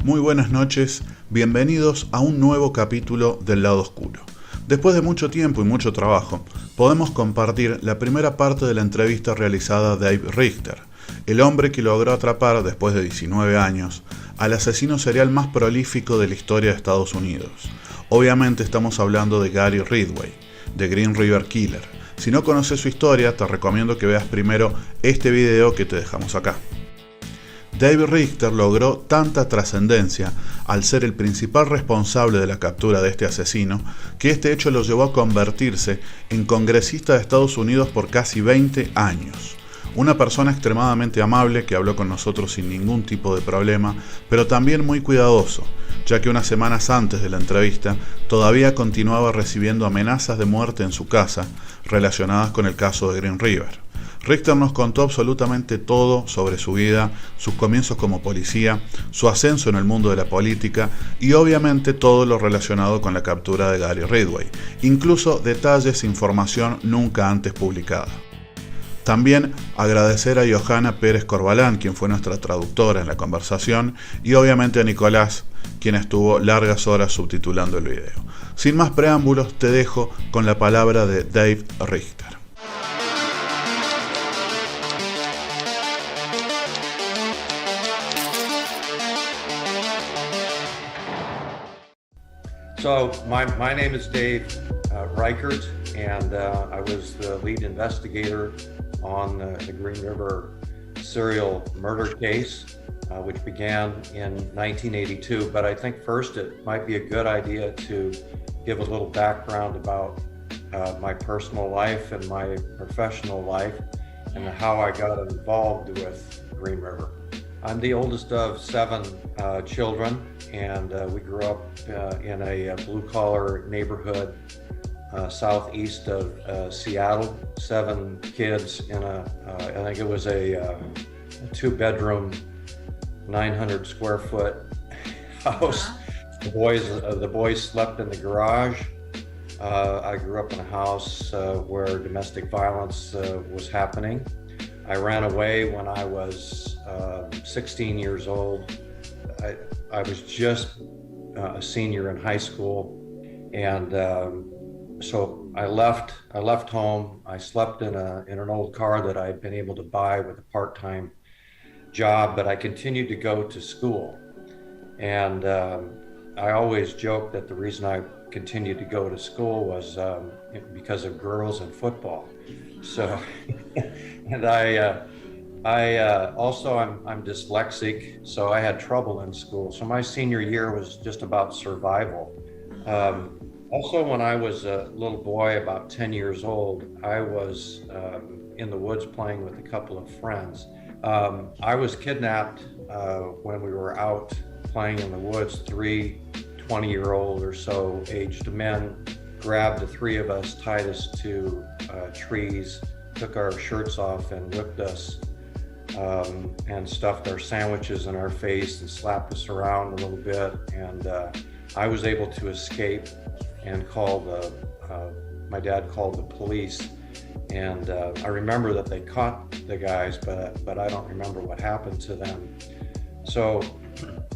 Muy buenas noches, bienvenidos a un nuevo capítulo del Lado Oscuro. Después de mucho tiempo y mucho trabajo, podemos compartir la primera parte de la entrevista realizada a Dave Reichert, el hombre que logró atrapar, después de 19 años, al asesino serial más prolífico de la historia de Estados Unidos. Obviamente estamos hablando de Gary Ridgway, de Green River Killer. Si no conoces su historia, te recomiendo que veas primero este video que te dejamos acá. Dave Reichert logró tanta trascendencia al ser el principal responsable de la captura de este asesino, que este hecho lo llevó a convertirse en congresista de Estados Unidos por casi 20 años. Una persona extremadamente amable que habló con nosotros sin ningún tipo de problema, pero también muy cuidadoso, ya que unas semanas antes de la entrevista todavía continuaba recibiendo amenazas de muerte en su casa relacionadas con el caso de Green River. Reichert nos contó absolutamente todo sobre su vida, sus comienzos como policía, su ascenso en el mundo de la política y obviamente todo lo relacionado con la captura de Gary Ridgway, incluso detalles e información nunca antes publicada. También agradecer a Iohana Pérez Corvalán, quien fue nuestra traductora en la conversación, y obviamente a Nicolás, quien estuvo largas horas subtitulando el video. Sin más preámbulos, te dejo con la palabra de Dave Reichert. So my name is Dave Reichert, and I was the lead investigator on the Green River serial murder case, which began in 1982. But I think first it might be a good idea to give a little background about my personal life and my professional life and how I got involved with Green River. I'm the oldest of 7 children, and we grew up in a blue-collar neighborhood southeast of Seattle. 7 kids in I think it was a 2-bedroom, 900 square foot house. The boys slept in the garage. I grew up in a house where domestic violence was happening. I ran away when I was 16 years old. I was just a senior in high school, and so I left home. I slept in an old car that I'd been able to buy with a part-time job, but I continued to go to school. And I always joked that the reason I continued to go to school was because of girls and football. So, and I'm dyslexic, so I had trouble in school. So my senior year was just about survival. Also, when I was a little boy, about 10 years old, I was in the woods playing with a couple of friends. I was kidnapped when we were out playing in the woods. 3 20-year-old or so aged men grabbed the 3 of us, tied us to trees, took our shirts off and whipped us, and stuffed our sandwiches in our face and slapped us around a little bit. And I was able to escape and my dad called the police. And I remember that they caught the guys, but I don't remember what happened to them. So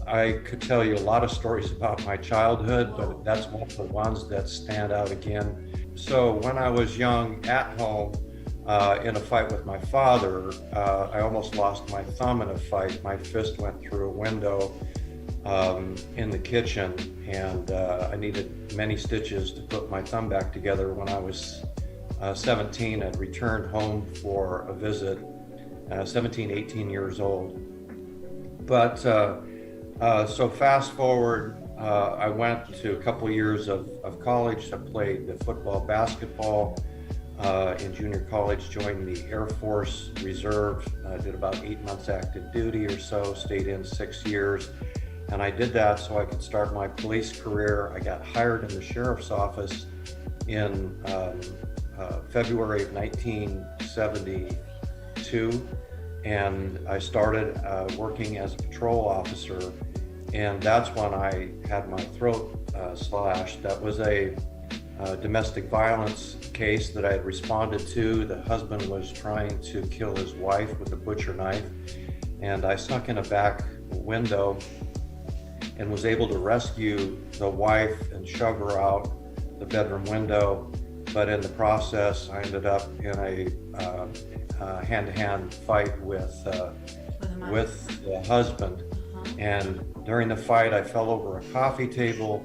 I could tell you a lot of stories about my childhood, but that's one of the ones that stand out again. So when I was young at home, in a fight with my father, I almost lost my thumb in a fight. My fist went through a window in the kitchen, and I needed many stitches to put my thumb back together. When I was 17, I'd returned home for a visit, 17, 18 years old. But so fast forward, I went to a couple years of college. I played the football, basketball in junior college, joined the Air Force Reserve, did about 8 months active duty or so, stayed in 6 years. And I did that so I could start my police career. I got hired in the sheriff's office in February of 1972. And I started working as a patrol officer. And that's when I had my throat slashed. That was a domestic violence case that I had responded to. The husband was trying to kill his wife with a butcher knife, and I snuck in a back window and was able to rescue the wife and shove her out the bedroom window. But in the process, I ended up in a hand-to-hand fight with the husband. And during the fight, I fell over a coffee table,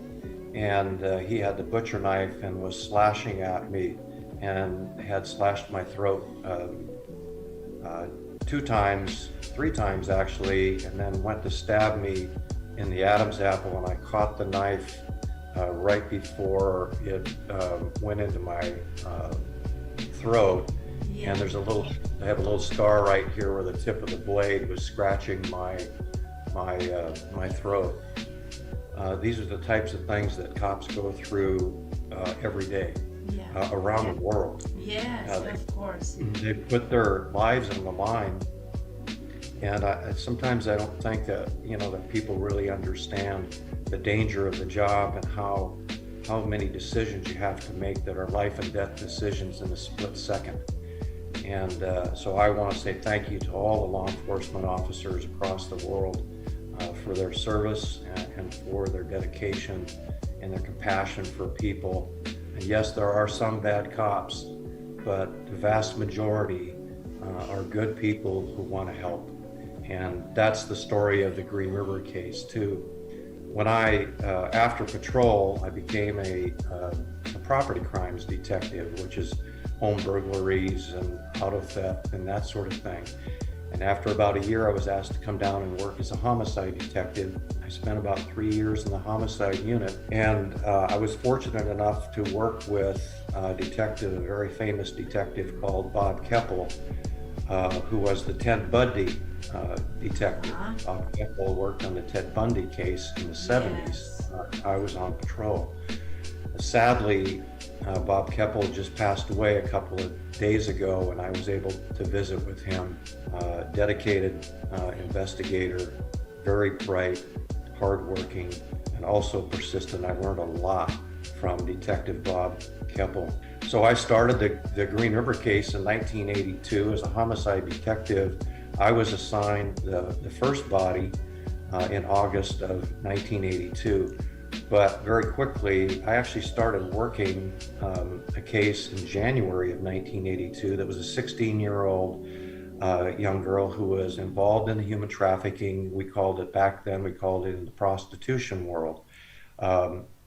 and he had the butcher knife and was slashing at me and had slashed my throat 3 times actually, and then went to stab me in the Adam's apple, and I caught the knife right before it went into my throat. Yeah. And I have a little scar right here where the tip of the blade was scratching my throat. These are the types of things that cops go through every day around the world. Yes, of course. They put their lives on the line, and sometimes I don't think that that people really understand the danger of the job and how many decisions you have to make that are life and death decisions in a split second. And so I want to say thank you to all the law enforcement officers across the world for their service and for their dedication and their compassion for people. And yes, there are some bad cops, but the vast majority are good people who want to help. And that's the story of the Green River case too. When after patrol, I became a property crimes detective, which is home burglaries and auto theft and that sort of thing. And after about a year, I was asked to come down and work as a homicide detective. I spent about 3 years in the homicide unit, and I was fortunate enough to work with a very famous detective called Bob Keppel, who was the Ted Bundy detective. Bob Keppel worked on the Ted Bundy case in the 70s. I was on patrol. Sadly, Bob Keppel just passed away a couple of days ago, and I was able to visit with him. Dedicated investigator, very bright, hardworking, and also persistent. I learned a lot from Detective Bob Keppel. So I started the Green River case in 1982 as a homicide detective. I was assigned the first body in August of 1982. But very quickly, I actually started working a case in January of 1982 that was a 16-year-old young girl who was involved in the human trafficking. Back then we called it in the prostitution world.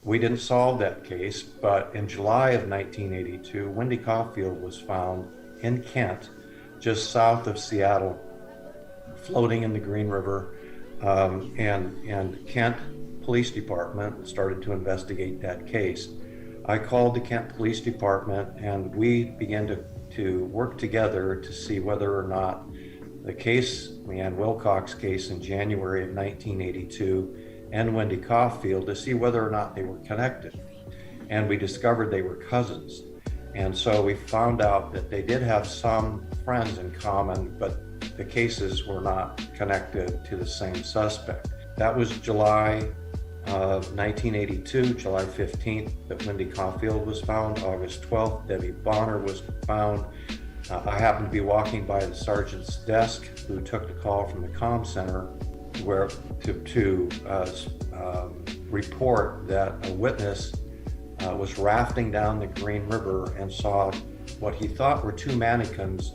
We didn't solve that case, but in July of 1982, Wendy Caulfield was found in Kent, just south of Seattle, floating in the Green River, and Kent Police Department started to investigate that case. I called the Kent Police Department, and we began to work together to see whether or not the case, Leanne Wilcox case in January of 1982, and Wendy Caulfield, to see whether or not they were connected. And we discovered they were cousins. And so we found out that they did have some friends in common, but the cases were not connected to the same suspect. That was July of 1982, July 15th, that Wendy Caulfield was found. August 12th, Debbie Bonner was found. I happened to be walking by the sergeant's desk, who took the call from the comm center to report that a witness was rafting down the Green River and saw what he thought were 2 mannequins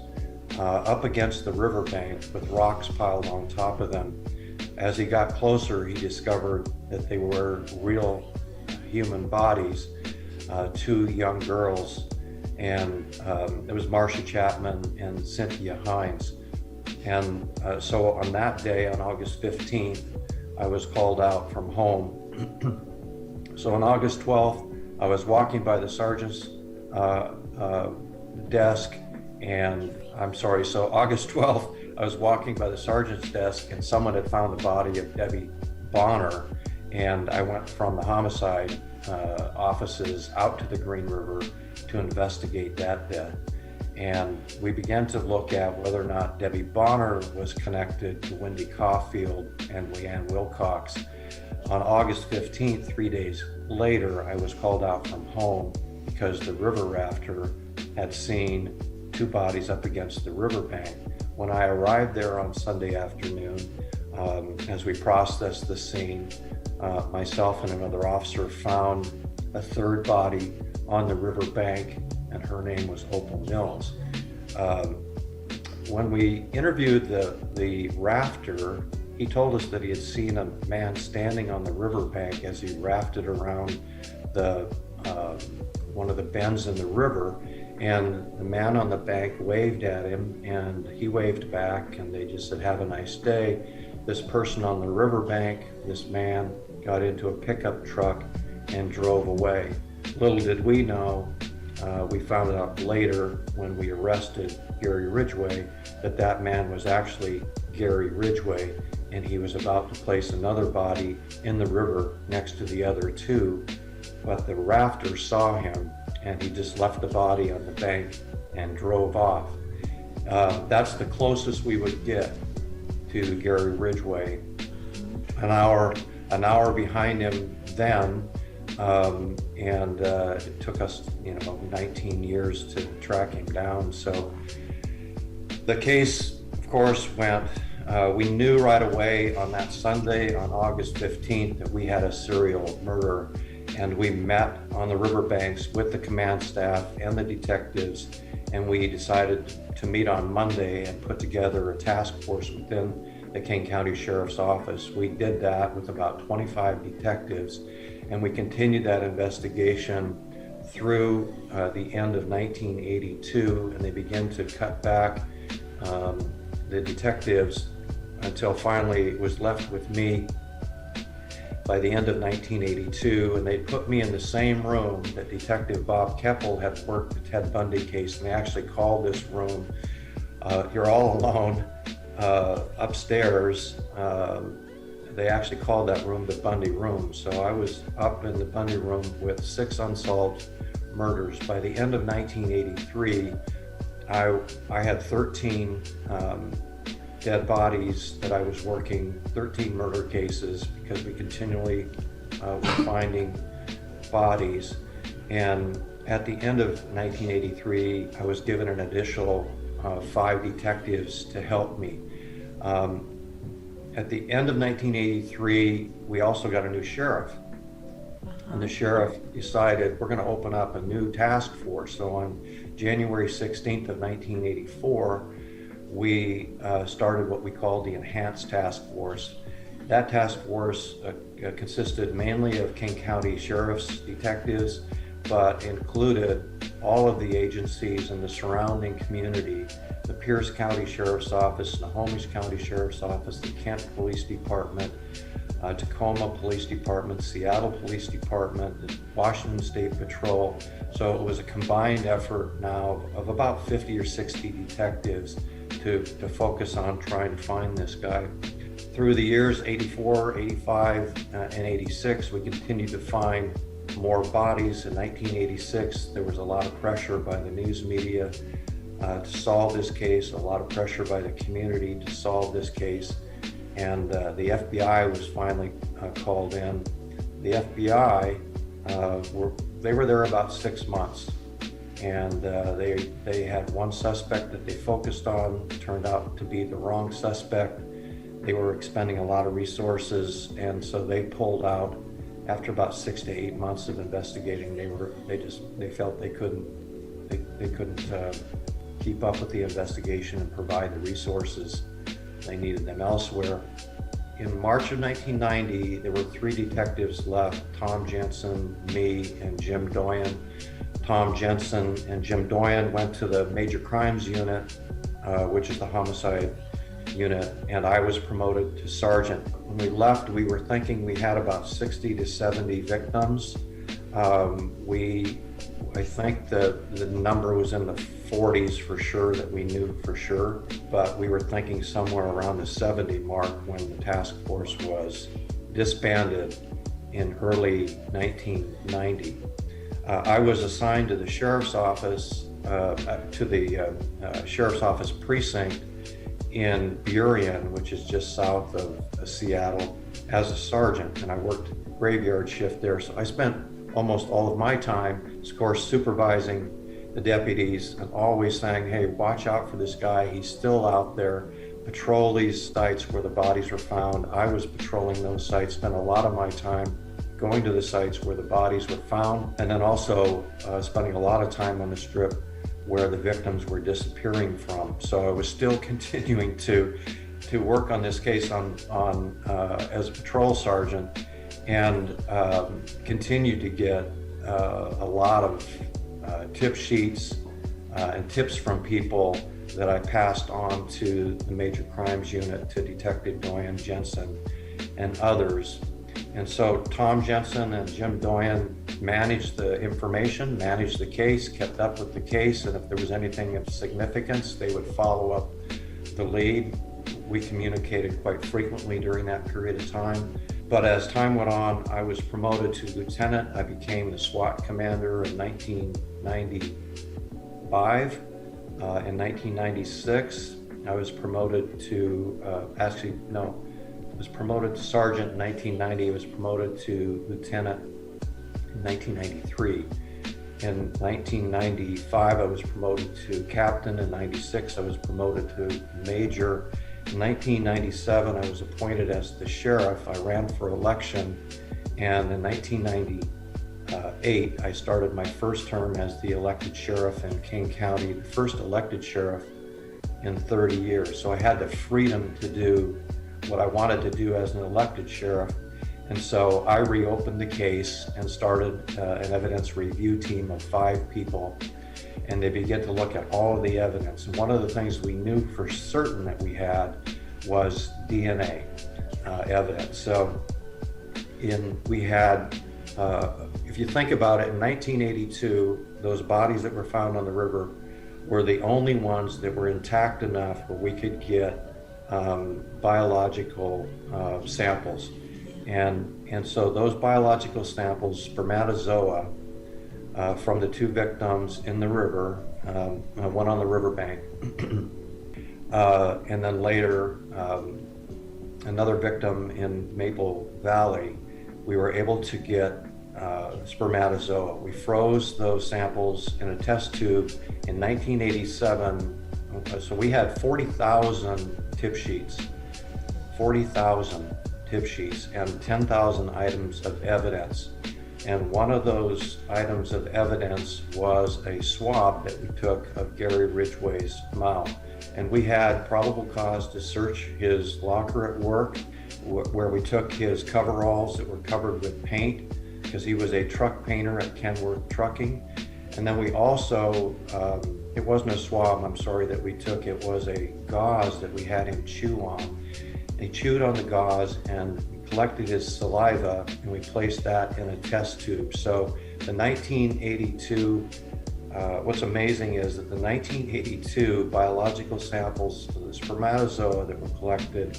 up against the riverbank with rocks piled on top of them. As he got closer, he discovered that they were real human bodies, 2 young girls, and it was Marcia Chapman and Cynthia Hines. And so on that day, on August 15th, I was called out from home. So on August 12th, I was walking by the sergeant's desk, so August 12th, I was walking by the sergeant's desk, and someone had found the body of Debbie Bonner, and I went from the homicide offices out to the Green River to investigate that death. And we began to look at whether or not Debbie Bonner was connected to Wendy Caulfield and Leanne Wilcox. On August 15th, 3 days later, I was called out from home because the river rafter had seen two bodies up against the riverbank. When I arrived there on Sunday afternoon, as we processed the scene, myself and another officer found a third body on the riverbank, and her name was Opal Mills. When we interviewed the rafter, he told us that he had seen a man standing on the riverbank as he rafted around one of the bends in the river, and the man on the bank waved at him, and he waved back, and they just said, "Have a nice day." This person on the riverbank, this man, got into a pickup truck and drove away. Little did we know, we found out later when we arrested Gary Ridgway, that man was actually Gary Ridgway, and he was about to place another body in the river next to the other two, but the rafter saw him, and he just left the body on the bank and drove off. That's the closest we would get to Gary Ridgway. An hour behind him then, and it took us 19 years to track him down. So the case, of course, went, we knew right away on that Sunday, on August 15th, that we had a serial murder, and we met on the riverbanks with the command staff and the detectives, and we decided to meet on Monday and put together a task force within the King County Sheriff's Office. We did that with about 25 detectives, and we continued that investigation through the end of 1982, and they began to cut back the detectives until finally it was left with me by the end of 1982, and they put me in the same room that Detective Bob Keppel had worked the Ted Bundy case, and they actually called this room, "You're all alone," upstairs. They actually called that room the Bundy room. So I was up in the Bundy room with 6 unsolved murders. By the end of 1983, I had 13 dead bodies that I was working, 13 murder cases, because we continually were finding bodies. And at the end of 1983, I was given an additional 5 detectives to help me. At the end of 1983, we also got a new sheriff. And the sheriff decided we're going to open up a new task force. So on January 16th of 1984, we started what we called the Enhanced Task Force. That task force consisted mainly of King County Sheriff's detectives, but included all of the agencies in the surrounding community, the Pierce County Sheriff's Office, Snohomish County Sheriff's Office, the Kent Police Department, Tacoma Police Department, Seattle Police Department, the Washington State Patrol. So it was a combined effort now of about 50 or 60 detectives to focus on trying to find this guy. Through the years 84, 85, and 86, we continued to find more bodies. In 1986, there was a lot of pressure by the news media to solve this case, a lot of pressure by the community to solve this case, and the FBI was finally called in. The FBI they were there about 6 months, and they had one suspect that they focused on. Turned out to be the wrong suspect. They were expending a lot of resources, and so they pulled out after about 6 to 8 months of investigating. They felt they couldn't keep up with the investigation and provide the resources. They needed them elsewhere. In March of 1990, there were 3 detectives left: Tom Jensen, me, and Jim Doyen. Tom Jensen and Jim Doyen went to the Major Crimes Unit, which is the homicide unit, and I was promoted to sergeant. When we left, we were thinking we had about 60 to 70 victims. I think the number was in the 40s for sure, that we knew for sure, but we were thinking somewhere around the 70 mark when the task force was disbanded in early 1990. I was assigned to the sheriff's office, sheriff's office precinct in Burien, which is just south of Seattle, as a sergeant, and I worked graveyard shift there. So I spent almost all of my time, of course, supervising the deputies and always saying, hey, watch out for this guy. He's still out there. Patrol these sites where the bodies were found. I was patrolling those sites, spent a lot of my time going to the sites where the bodies were found, and then also spending a lot of time on the strip where the victims were disappearing from. So I was still continuing to work on this case as a patrol sergeant, and continued to get a lot of tip sheets and tips from people that I passed on to the Major Crimes Unit, to Detective Doyen Jensen and others. And so Tom Jensen and Jim Doyen managed the information, managed the case, kept up with the case, and if there was anything of significance, they would follow up the lead. We communicated quite frequently during that period of time. But as time went on, I was promoted to lieutenant. I became the SWAT commander in 1995. In 1996, I was promoted to, I was promoted to sergeant in 1990. I was promoted to lieutenant in 1993. In 1995, I was promoted to captain. In 96, I was promoted to major. In 1997, I was appointed as the sheriff. I ran for election, and in 1998, I started my first term as the elected sheriff in King County, the first elected sheriff in 30 years. So I had the freedom to do what I wanted to do as an elected sheriff. And so I reopened the case and started an evidence review team of 5 people. And they began to look at all of the evidence. And one of the things we knew for certain that we had was DNA evidence. So we had, if you think about it, in 1982, those bodies that were found on the river were the only ones that were intact enough where we could get biological samples. And so those biological samples, spermatozoa, from the 2 victims in the river, one on the riverbank, and then later another victim in Maple Valley, we were able to get spermatozoa. We froze those samples in a test tube in 1987. So we had 40,000 tip sheets, 40,000 tip sheets, and 10,000 items of evidence. And one of those items of evidence was a swab that we took of Gary Ridgway's mouth. And we had probable cause to search his locker at work, where we took his coveralls that were covered with paint, because he was a truck painter at Kenworth Trucking. And then we also, it wasn't a swab, I'm sorry, that we took, it was a gauze that we had him chew on. He chewed on the gauze and collected his saliva, and we placed that in a test tube. So the 1982, what's amazing is that the 1982 biological samples, the spermatozoa that were collected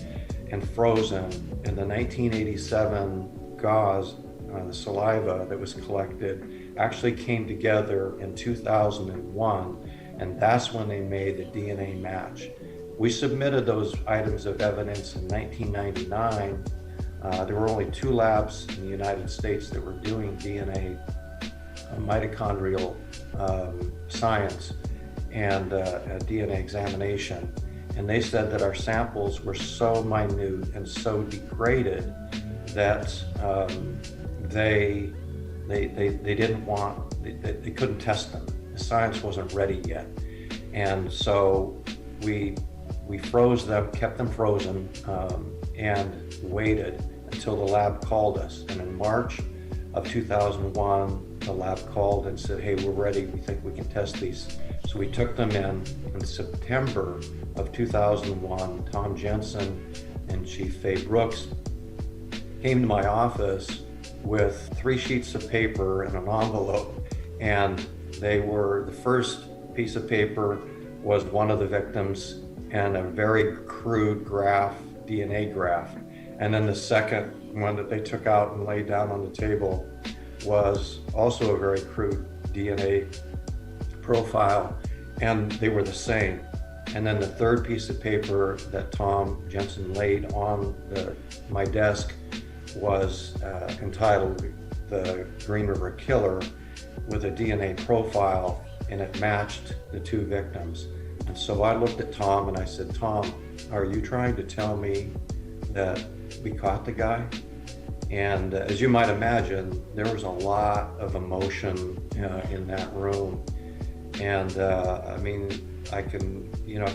and frozen, and the 1987 gauze, the saliva that was collected, actually came together in 2001, and that's when they made the DNA match. We submitted those items of evidence in 1999. There were only 2 labs in the United States that were doing DNA, mitochondrial science, and DNA examination. And they said that our samples were so minute and so degraded that they didn't want, they couldn't test them. The science wasn't ready yet. And so we froze them, kept them frozen, and waited until the lab called us. And in March of 2001, the lab called and said, hey, we're ready, we think we can test these. So we took them in September of 2001. Tom Jensen and Chief Faye Brooks came to my office with 3 sheets of paper and an envelope. And they were, the first piece of paper was one of the victims and a very crude graph, DNA graph. And then the second one that they took out and laid down on the table was also a very crude DNA profile, and they were the same. And then the third piece of paper that Tom Jensen laid on my desk was entitled the Green River Killer with a DNA profile, and it matched the two victims. And so I looked at Tom and I said, Tom, are you trying to tell me that we caught the guy? And as you might imagine, there was a lot of emotion in that room. And I mean, I can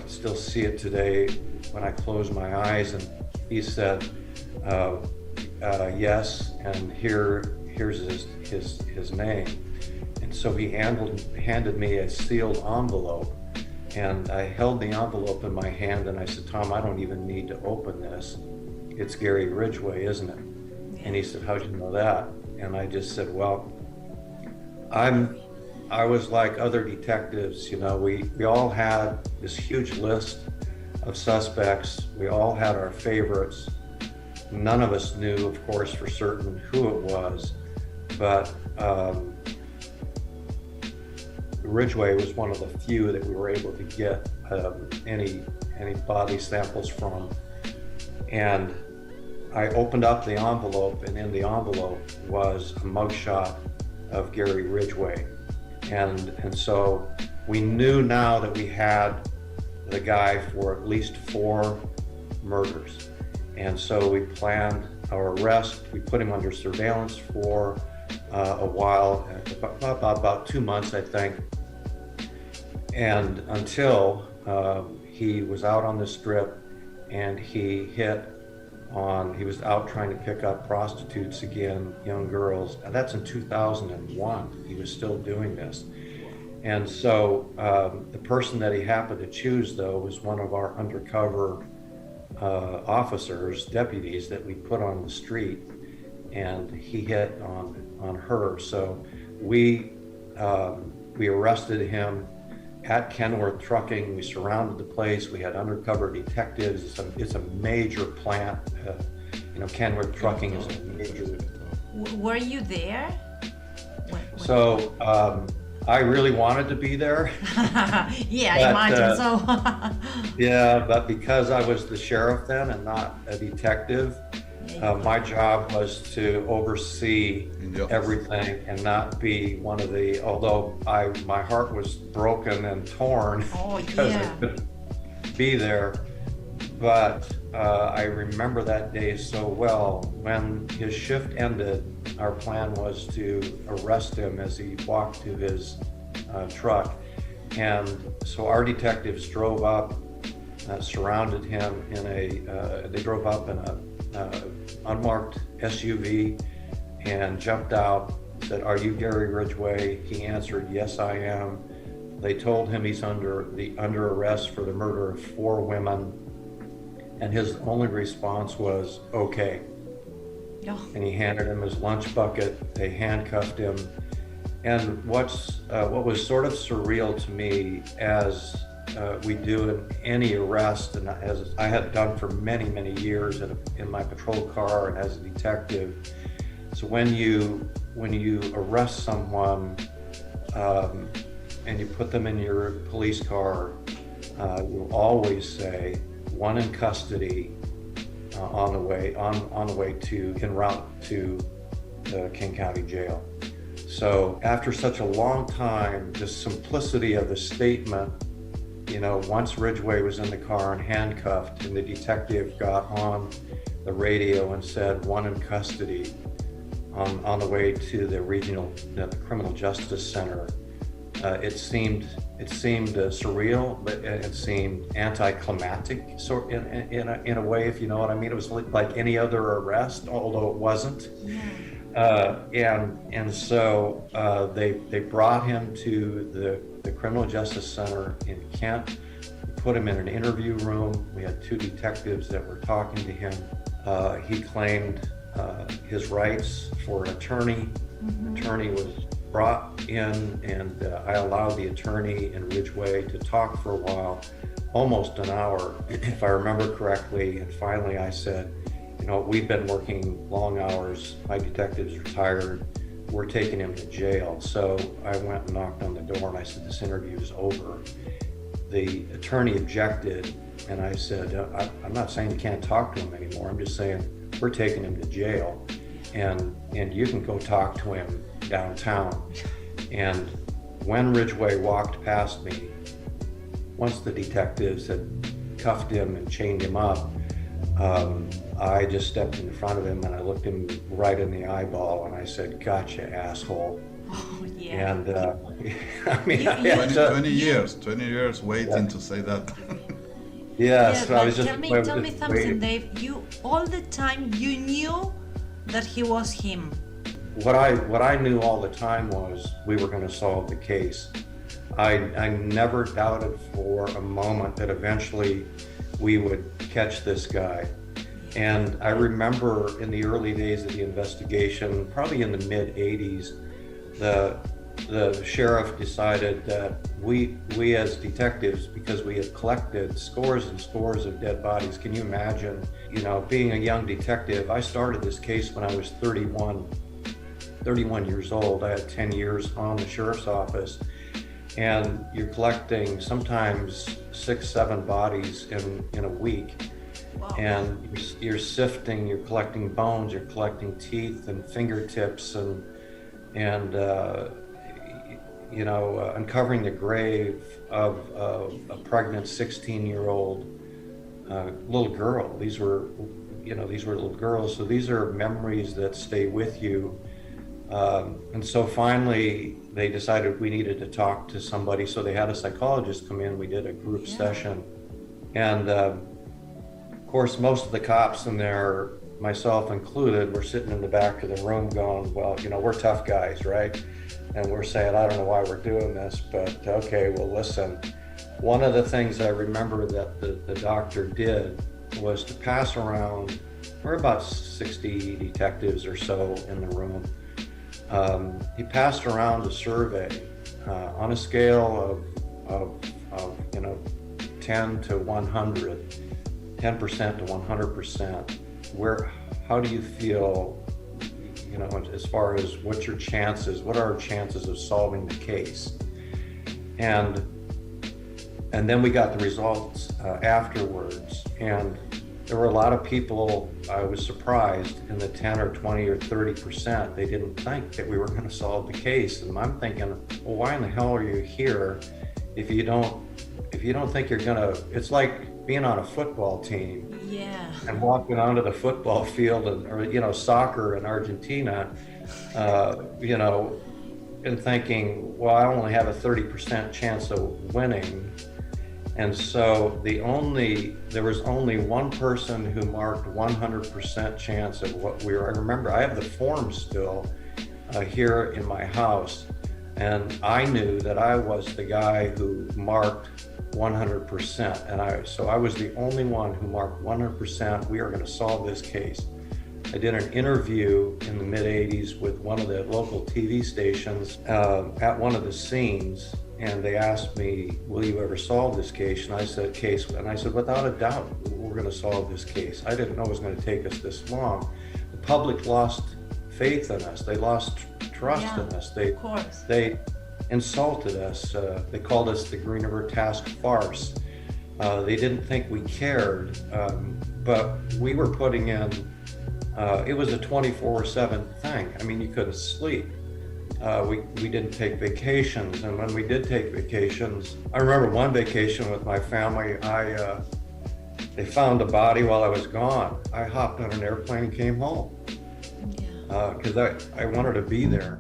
still see it today when I close my eyes. And he said, yes, and here's his name. And so he handed me a sealed envelope, and I held the envelope in my hand and I said, Tom, I don't even need to open this. It's Gary Ridgway, isn't it? And he said, how'd you know that? And I just said, well, I was like other detectives, we all had this huge list of suspects. We all had our favorites. None of us knew, of course, for certain who it was, but Ridgway was one of the few that we were able to get any body samples from. And I opened up the envelope, and in the envelope was a mugshot of Gary Ridgway. And so we knew now that we had the guy for at least 4 murders. And so we planned our arrest. We put him under surveillance for a while, about 2 months, I think. And until he was out on the strip and he was out trying to pick up prostitutes again, young girls. And that's in 2001. He was still doing this. And so the person that he happened to choose, though, was one of our undercover officers, deputies that we put on the street, and he hit on her. So we arrested him at Kenworth Trucking. We surrounded the place. We had undercover detectives. It's a major plant. Kenworth Trucking is a major. Were you there? So I really wanted to be there. Yeah, I imagine so. Yeah, but because I was the sheriff then and not a detective, my job was to oversee everything and not be one of the, although my heart was broken and torn because I couldn't be there. But I remember that day so well. When his shift ended, our plan was to arrest him as he walked to his truck. And so our detectives drove up, surrounded him they drove up in a unmarked SUV and jumped out, said, "Are you Gary Ridgway?" He answered, "Yes, I am." They told him he's under arrest for the murder of 4 women, and his only response was, "Okay." And he handed him his lunch bucket. They handcuffed him. And what was sort of surreal to me, as we do in any arrest, and as I had done for many, many years in my patrol car and as a detective, so when you arrest someone and you put them in your police car, you always say, "One in custody, en route to the King County Jail." So after such a long time, the simplicity of the statement, once Ridgway was in the car and handcuffed, and the detective got on the radio and said, "One in custody," on the way to the Criminal Justice Center, it seemed surreal, but it seemed anticlimactic, sort in a way, if you know what I mean. It was like any other arrest, although it wasn't. And so they brought him to the Criminal Justice Center in Kent. We put him in an interview room. We had 2 detectives that were talking to him. He claimed his rights for an attorney. Mm-hmm. Attorney was brought in, and I allowed the attorney and Ridgway to talk for a while, almost an hour, if I remember correctly. And finally I said, "We've been working long hours. My detective's retired. We're taking him to jail." So I went and knocked on the door and I said, "This interview is over." The attorney objected, and I said, "I'm not saying you can't talk to him anymore. I'm just saying we're taking him to jail." and you can go talk to him downtown. And when Ridgway walked past me, once the detectives had cuffed him and chained him up, I just stepped in front of him and I looked him right in the eyeball and I said, "Gotcha, asshole." Oh, yeah. And I mean, You- I had 20 years waiting to say that. yes, Yeah, I was but just tell me something, waiting. Dave. You all the time you knew that he was him. What I knew all the time was we were going to solve the case. I never doubted for a moment that eventually we would catch this guy. And I remember in the early days of the investigation, probably in the mid 80s, the sheriff decided that we as detectives, because we had collected scores and scores of dead bodies. Can you imagine, being a young detective? I started this case when I was 31 years old. I had 10 years on the sheriff's office, and you're collecting sometimes 6-7 bodies in a week. Wow. And you're sifting, you're collecting bones, you're collecting teeth and fingertips, and uncovering the grave of a pregnant 16-year-old little girl. These were little girls. So these are memories that stay with you. And so finally, they decided we needed to talk to somebody. So they had a psychologist come in. We did a group session, and of course, most of the cops in there, myself included, were sitting in the back of the room going, "Well, we're tough guys, right?" And we're saying, "I don't know why we're doing this, but okay, well, listen." One of the things I remember that the doctor did was to pass around, we're about 60 detectives or so in the room. He passed around a survey on a scale of 10 to 100, 10% to 100%. How do you feel, as far as what are our chances of solving the case? And then we got the results afterwards, and there were a lot of people, I was surprised, in the 10 or 20 or 30%, they didn't think that we were going to solve the case. And I'm thinking, well, why in the hell are you here if you don't think you're going to, it's like being on a football team. Yeah. And walking onto the football field or soccer in Argentina, and thinking, well, I only have a 30% chance of winning. And so there was only one person who marked 100% chance of what we were. I remember I have the form still here in my house, and I knew that I was the guy who marked 100%, and so I was the only one who marked 100%. We are going to solve this case. I did an interview in the mid 80s with one of the local TV stations at one of the scenes, and they asked me, "Will you ever solve this case?" And I said, "Without a doubt, we're going to solve this case." I didn't know it was going to take us this long. The public lost faith in us. They lost trust in us. Of course. They insulted us. They called us the Green River Task Farce. They didn't think we cared, but we were putting in, it was a 24/7 thing. I mean, you couldn't sleep. We didn't take vacations, and when we did take vacations, I remember one vacation with my family, they found a body while I was gone. I hopped on an airplane and came home, because I wanted to be there.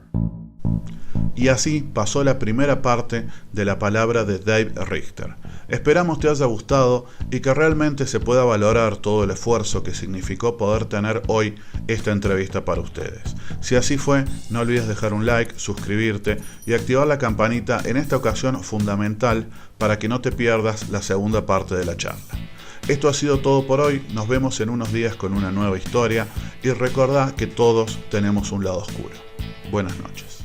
Y así pasó la primera parte de la palabra de Dave Reichert. Esperamos te haya gustado y que realmente se pueda valorar todo el esfuerzo que significó poder tener hoy esta entrevista para ustedes. Si así fue, no olvides dejar un like, suscribirte y activar la campanita, en esta ocasión fundamental para que no te pierdas la segunda parte de la charla. Esto ha sido todo por hoy, nos vemos en unos días con una nueva historia y recordá que todos tenemos un lado oscuro. Buenas noches.